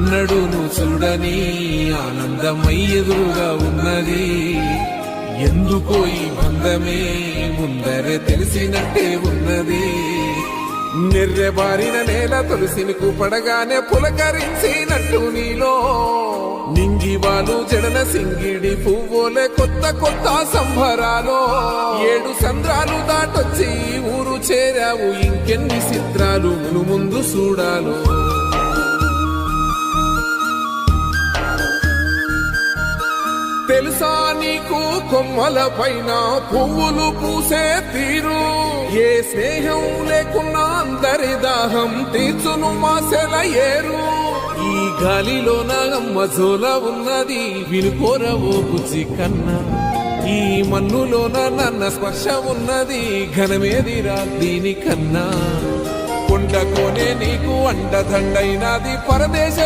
ఎన్నడూను చూడని ఆనందమై ఎదురుగా ఉన్నది. ఎందుకో ఈ బంధమే ముందరే తెలిసినట్టే ఉన్నది. నిర్రెబారిన నేల తులసిని కూపడగానే పులకరించినట్టు నీలో నింగివాలు జడన సింగిడి పువ్వులే కొత్త కొత్త సంభరాలో. 7 సంద్రాలు దాటొచ్చి ఊరు చేరావు, ఇంకెన్ని చిత్రాలు మును ముందు చూడాలో. తెలుసా నీకు కొమ్మల పైన పువ్వులు పూసే తీరు? ఏ స్నేహం లేకున్నా అందరి దాహం తీర్చును మాసెల ఏరు. ఈ గాలిలోన అమ్మజోల ఉన్నది, వినుకోరవో బుజ్జి కన్నా. ఈ మన్నులోన నన్న స్పర్శ ఉన్నది, ఘనమేదిరా దీనికన్నా. కొండకోనే నీకు అండదండైనది పరదేశ